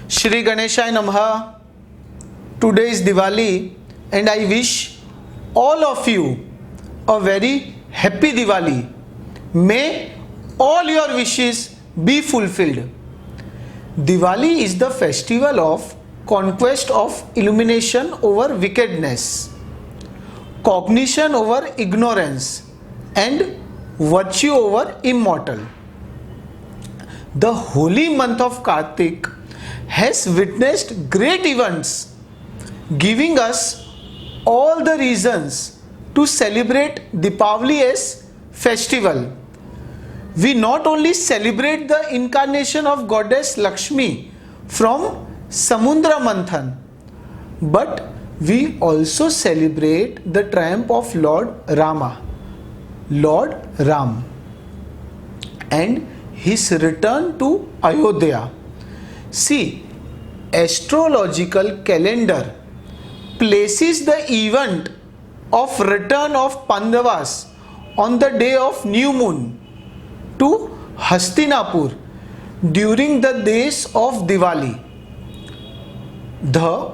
Shri Ganeshaya Namaha. Today is Diwali and I wish all of you a very happy Diwali. May all your wishes be fulfilled. Diwali is the festival of conquest of illumination over wickedness, cognition over ignorance, and virtue over immortal. The holy month of Kartik has witnessed great events, giving us all the reasons to celebrate Deepavali as festival. We not only celebrate the incarnation of goddess Lakshmi from Samudra Manthan, but we also celebrate the triumph of Lord Rama, Lord Ram, and his return to Ayodhya. See, astrological calendar places the event of return of Pandavas on the day of new moon to Hastinapur during the days of Diwali. The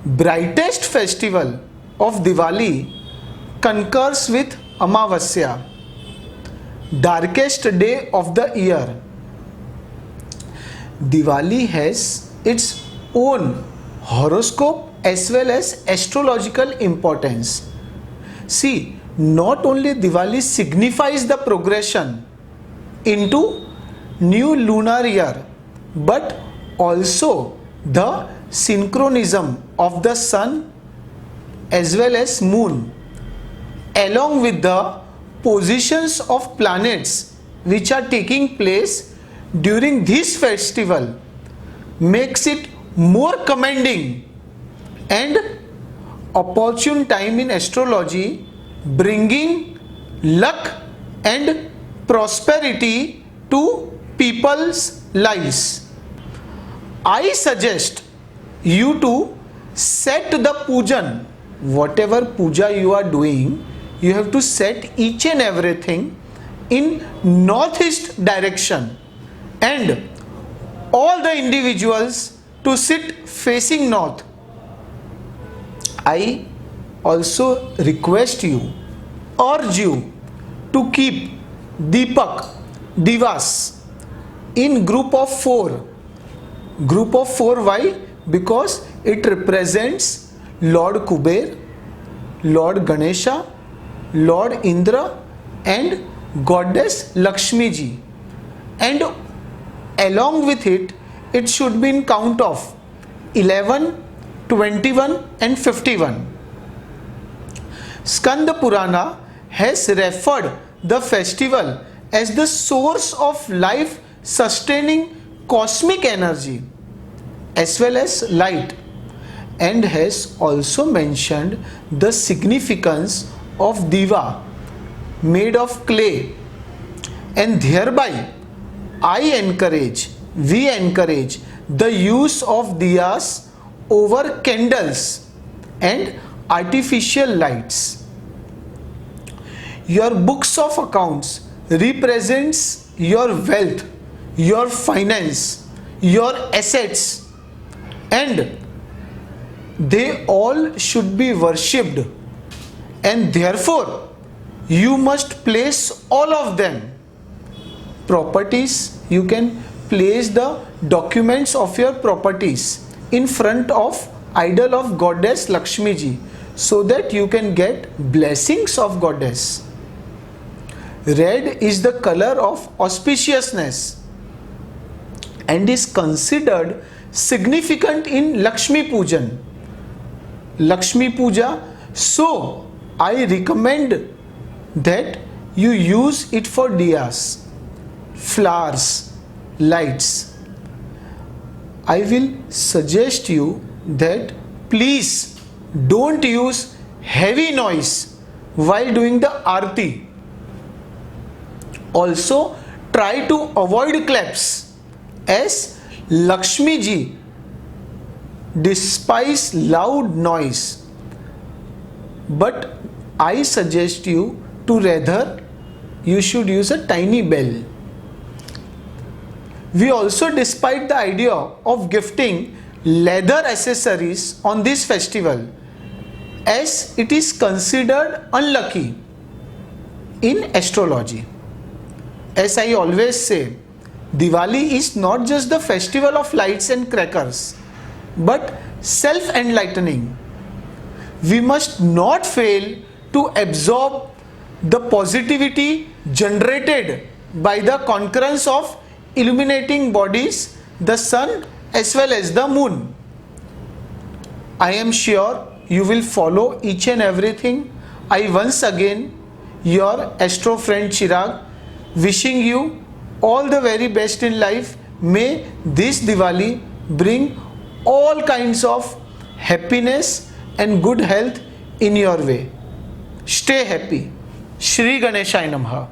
brightest festival of Diwali concurs with Amavasya, darkest day of the year. Diwali has its own horoscope as well as astrological importance. See, not only Diwali signifies the progression into new lunar year, but also the synchronism of the sun as well as moon, along with the positions of planets which are taking place during this festival, makes it more commending and opportune time in astrology, bringing luck and prosperity to people's lives. I suggest you to set the pujan, whatever puja you are doing, you have to set each and everything in northeast direction, and all the individuals to sit facing north. I also request you, urge you to keep Deepak, Divas in group of 4. Group of 4, why? Because it represents Lord Kuber, Lord Ganesha, Lord Indra and Goddess Lakshmi ji. And along with it, it should be in count of 11, 21 and 51. Skanda Purana has referred the festival as the source of life sustaining cosmic energy as well as light, and has also mentioned the significance of diva made of clay, and thereby we encourage the use of diyas over candles and artificial lights. Your books of accounts represents your wealth, your finance, your assets, and they all should be worshipped, and therefore you must place all of them. Properties, you can place the documents of your properties in front of idol of goddess Lakshmi ji, so that you can get blessings of goddess. Red is the color of auspiciousness and is considered significant in Lakshmi Pujan. Lakshmi Puja, so I recommend that you use it for diyas, flowers, lights. I will suggest you that please don't use heavy noise while doing the arti. Also try to avoid claps, as Lakshmi ji despise loud noise, but I suggest you to rather you should use a tiny bell. We also despite the idea of gifting leather accessories on this festival, as it is considered unlucky in astrology. As I always say, Diwali is not just the festival of lights and crackers, but self-enlightening. We must not fail to absorb the positivity generated by the concurrence of illuminating bodies, the sun as well as the moon. I am sure you will follow each and everything. I once again, your astro friend Chirag, wishing you all the very best in life. May this Diwali bring all kinds of happiness and good health in your way. Stay happy. Shri Ganeshaya Namaha.